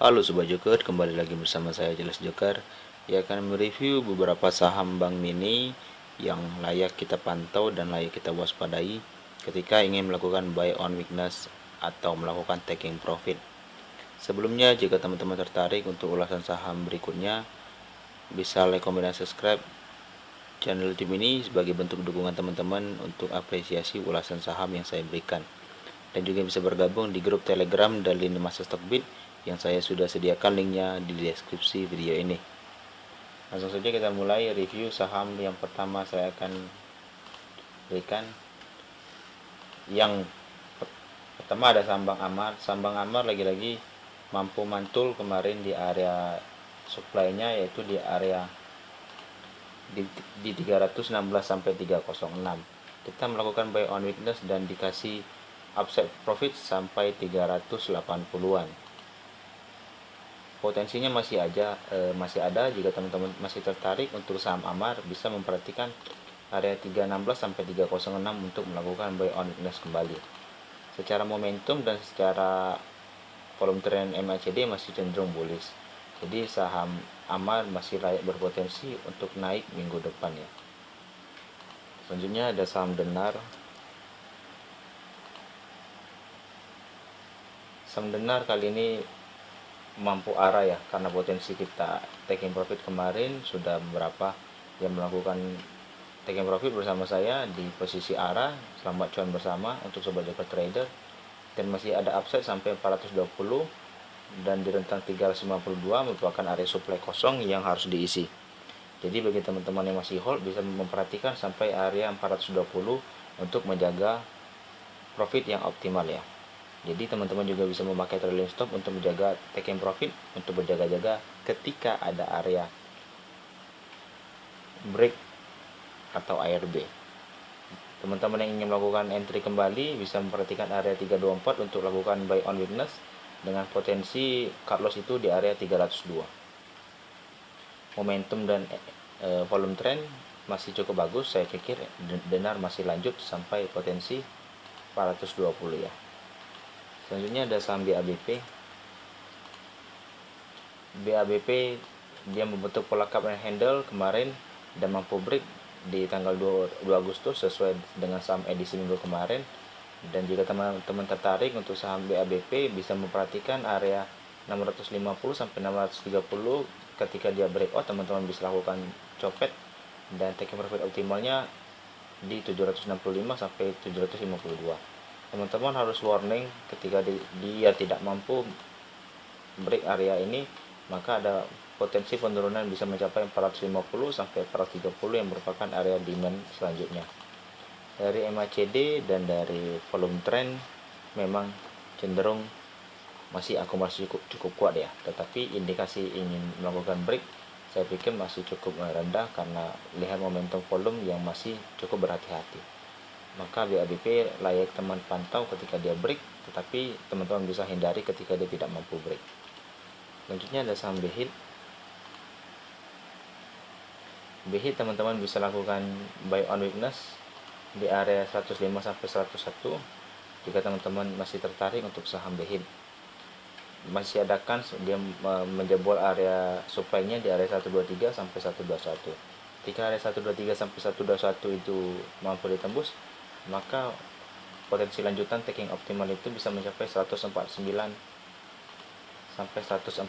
Halo Sobat Joker, kembali lagi bersama saya Jelas Joker yang akan mereview beberapa saham Bank Mini yang layak kita pantau dan layak kita waspadai ketika ingin melakukan buy on weakness atau melakukan taking profit. Sebelumnya, jika teman-teman tertarik untuk ulasan saham berikutnya, bisa like, comment, dan subscribe channel YouTube ini sebagai bentuk dukungan teman-teman untuk apresiasi ulasan saham yang saya berikan. Dan juga bisa bergabung di grup Telegram dan lini masa Stockbit yang saya sudah sediakan linknya di deskripsi video ini. Langsung saja kita mulai review saham yang pertama saya akan berikan. Yang pertama ada Sambang Amar. Sambang Amar lagi-lagi mampu mantul kemarin di area supply-nya, yaitu di area di 316 sampai 306. Kita melakukan buy on weakness dan dikasih upside profit sampai 380-an. Potensinya masih ada. Jika teman-teman masih tertarik untuk saham Amar, bisa memperhatikan area 316 sampai 306 untuk melakukan buy on weakness kembali. Secara momentum dan secara volume trend MACD masih cenderung bullish. Jadi saham Amar masih layak berpotensi untuk naik minggu depan ya. Selanjutnya ada saham Denar. Saham Denar kali ini mampu arah ya, karena potensi kita taking profit kemarin sudah beberapa yang melakukan taking profit bersama saya di posisi arah. Selamat cuan bersama untuk sobat joker trader, dan masih ada upside sampai 420 dan di rentang 352 merupakan area supply kosong yang harus diisi. Jadi bagi teman-teman yang masih hold bisa memperhatikan sampai area 420 untuk menjaga profit yang optimal ya. Jadi teman-teman juga bisa memakai trailing stop untuk menjaga taking profit, untuk berjaga-jaga ketika ada area break atau ARB. Teman-teman yang ingin melakukan entry kembali bisa memperhatikan area 324 untuk lakukan buy on weakness dengan potensi cut loss itu di area 302. Momentum dan volume trend masih cukup bagus. Saya pikir Denar masih lanjut sampai potensi 420 ya. Selanjutnya ada saham BABP. BABP dia membentuk pola cup and handle kemarin dan mampu break di tanggal 2 Agustus sesuai dengan saham edisi minggu kemarin. Dan jika teman-teman tertarik untuk saham BABP, bisa memperhatikan area 650 sampai 630. Ketika dia breakout, teman-teman bisa lakukan copet dan taking profit optimalnya di 765 sampai 752. Teman-teman harus warning ketika dia tidak mampu break area ini, maka ada potensi penurunan bisa mencapai 450 sampai 430 yang merupakan area demand selanjutnya. Dari MACD dan dari volume trend memang cenderung masih akumulasi cukup kuat ya, tetapi indikasi ingin melakukan break saya pikir masih cukup rendah karena lihat momentum volume yang masih cukup berhati-hati. Maka BABP layak teman pantau ketika dia break, tetapi teman-teman bisa hindari ketika dia tidak mampu break. Selanjutnya ada saham BHIT. BHIT teman-teman bisa lakukan buy on weakness di area 105 sampai 101 jika teman-teman masih tertarik untuk saham BHIT. Masih ada kans dia menjebol area supply-nya di area 123 sampai 121. Ketika area 123 sampai 121 itu mampu ditembus, maka potensi lanjutan taking optimal itu bisa mencapai 149 sampai 144.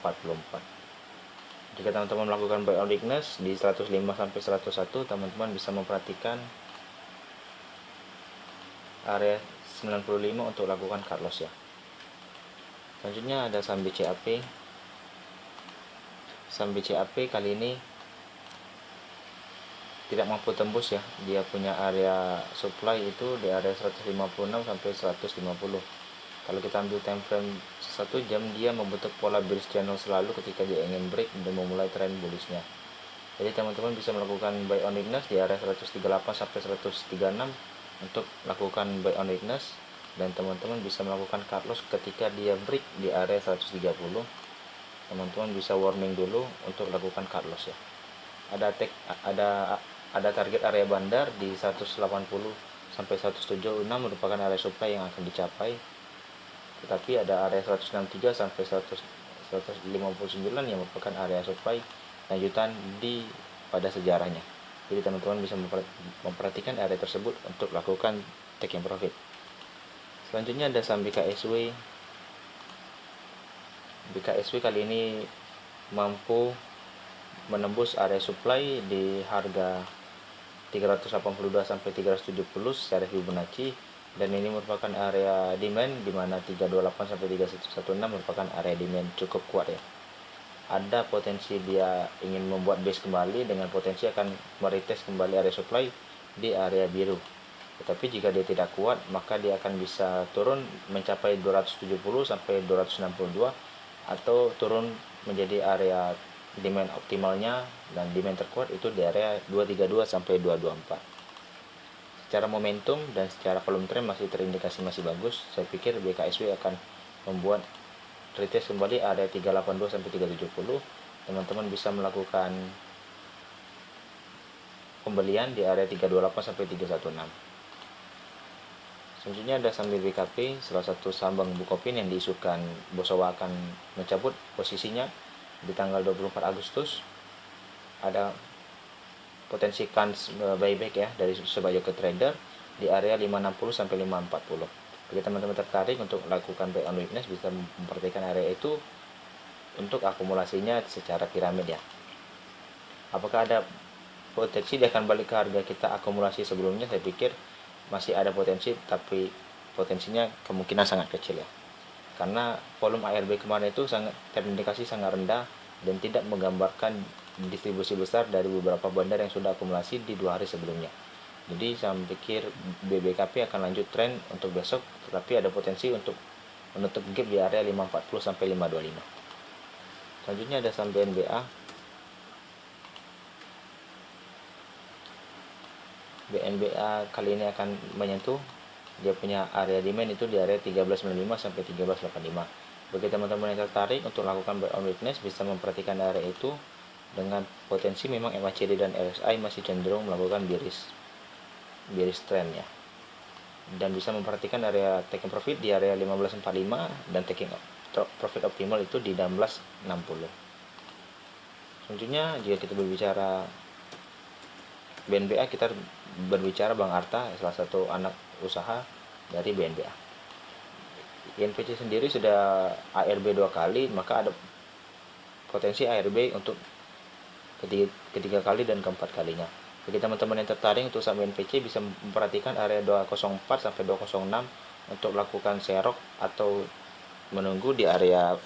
Jika teman-teman melakukan buy on weakness di 105 sampai 101, teman-teman bisa memperhatikan area 95 untuk lakukan cut loss ya. Selanjutnya ada saham BCAP. Saham BCAP kali ini tidak mampu tembus ya, dia punya area supply itu di area 156 sampai 150. Kalau kita ambil time frame 1 jam, dia membentuk pola bearish channel selalu ketika dia ingin break dan memulai tren bullishnya. Jadi teman-teman bisa melakukan buy on weakness di area 138 sampai 136 untuk lakukan buy on weakness, dan teman-teman bisa melakukan cut loss ketika dia break di area 130. Teman-teman bisa warning dulu untuk lakukan cut loss ya. Ada target area bandar di 180 sampai 176 merupakan area supply yang akan dicapai, tetapi ada area 163 sampai 159 yang merupakan area supply lanjutan pada sejarahnya. Jadi teman-teman bisa memperhatikan area tersebut untuk lakukan taking profit. Selanjutnya ada saham BKSW. BKSW kali ini mampu menembus area supply di harga 382 sampai 370 secara Fibonacci, dan ini merupakan area demand di mana 328 sampai 3116 merupakan area demand cukup kuat ya. Ada potensi dia ingin membuat base kembali dengan potensi akan meretest kembali area supply di area biru. Tetapi jika dia tidak kuat, maka dia akan bisa turun mencapai 270 sampai 262 atau turun menjadi area demand optimalnya, dan demand terkuat itu di area 232 sampai 224. Secara momentum dan secara volume trend masih terindikasi masih bagus. Saya pikir BKSW akan membuat retest kembali area 382 sampai 370. Teman-teman bisa melakukan pembelian di area 328 sampai 316. Selanjutnya ada saham BBKP, salah satu saham Bank Bukopin yang diisukan Bosowa akan mencabut posisinya di tanggal 24 Agustus. Ada potensi kans buyback ya dari sebagai trader di area 560 sampai 540. Bagi teman-teman tertarik untuk melakukan buy on weakness, bisa memperhatikan area itu untuk akumulasinya secara piramid ya. Apakah ada potensi dia akan balik ke harga kita akumulasi sebelumnya? Saya pikir masih ada potensi, tapi potensinya kemungkinan sangat kecil ya. Karena volume ARB kemarin itu sangat terindikasi sangat rendah dan tidak menggambarkan distribusi besar dari beberapa bandar yang sudah akumulasi di 2 hari sebelumnya. Jadi saya pikir BBKP akan lanjut tren untuk besok, tetapi ada potensi untuk menutup gap di area 540 sampai 525. Selanjutnya ada saham BNBA. BNBA kali ini akan menyentuh dia punya area demand itu di area 1395 sampai 1385. Bagi teman-teman yang tertarik untuk melakukan buy on weakness, bisa memperhatikan area itu dengan potensi memang MACD dan RSI masih cenderung melakukan bearish trend ya. Dan bisa memperhatikan area taking profit di area 1545 dan taking profit optimal itu di 1660. Selanjutnya jika kita berbicara BNBA, kita berbicara Bang Arta, salah satu anak usaha dari BNBA. INPC sendiri sudah ARB 2 kali, maka ada potensi ARB untuk ketiga kali dan keempat kalinya. Bagi teman-teman yang tertarik untuk saham INPC, bisa memperhatikan area 204 sampai 206 untuk melakukan serok atau menunggu di area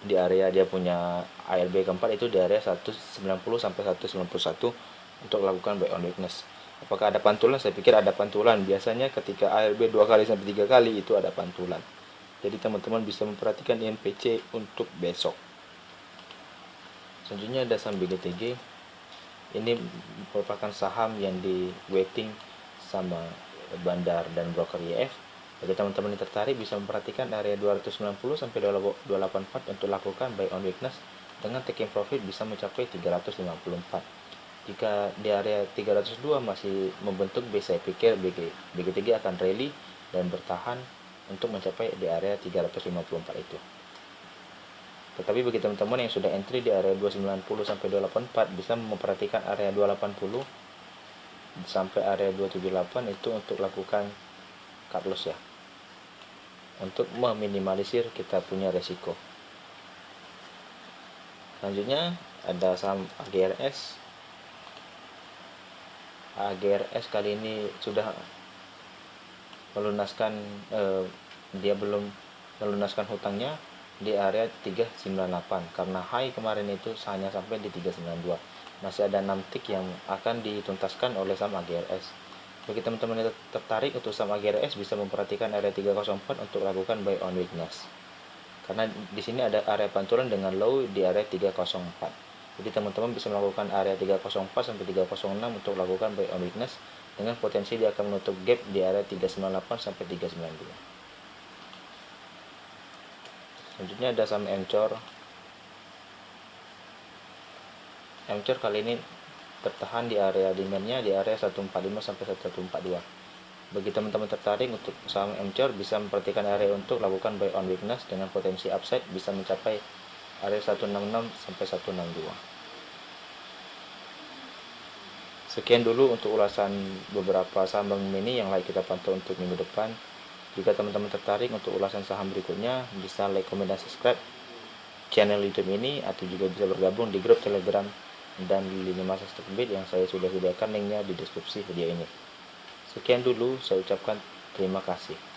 dia punya ARB keempat itu di area 190 sampai 191 untuk melakukan buy on weakness. Apakah ada pantulan? Saya pikir ada pantulan. Biasanya ketika ARB 2 kali sampai 3 kali itu ada pantulan. Jadi teman-teman bisa memperhatikan INPC untuk besok. Selanjutnya ada saham BGTG. Ini merupakan saham yang di weighting sama bandar dan broker IF. Bagi teman-teman yang tertarik, bisa memperhatikan area 290 sampai 284 untuk lakukan buy on weakness dengan taking profit bisa mencapai 354. Jika di area 302 masih membentuk base, saya pikir BGTG akan rally dan bertahan untuk mencapai di area 354 itu. Tetapi bagi teman-teman yang sudah entry di area 290 sampai 284, bisa memperhatikan area 280 sampai area 278 itu untuk lakukan cut loss ya, untuk meminimalisir kita punya resiko. Selanjutnya ada saham AGRS. AGRS kali ini sudah melunaskan dia belum melunaskan hutangnya di area 398 karena high kemarin itu hanya sampai di 392. Masih ada 6 tick yang akan dituntaskan oleh saham AGRS. Bagi teman-teman yang tertarik untuk saham AGRS, bisa memperhatikan area 304 untuk lakukan buy on weakness. Karena di sini ada area pantulan dengan low di area 304. Jadi teman-teman bisa melakukan area 304 sampai 306 untuk lakukan buy on weakness dengan potensi dia akan menutup gap di area 398 sampai 392. Selanjutnya ada saham Mcor. Mcor kali ini tertahan di area demandnya di area 145 sampai 142. Bagi teman-teman tertarik untuk saham MCOR, bisa memperhatikan area untuk lakukan buy on weakness dengan potensi upside bisa mencapai area 166 sampai 162. Sekian dulu untuk ulasan beberapa saham bank mini yang kita pantau untuk minggu depan. Jika teman-teman tertarik untuk ulasan saham berikutnya, bisa like, comment, dan subscribe channel YouTube ini, atau juga bisa bergabung di grup Telegram dan lini masa Stockbit yang saya sudah sediakan linknya di deskripsi video ini. Sekian dulu, saya ucapkan terima kasih.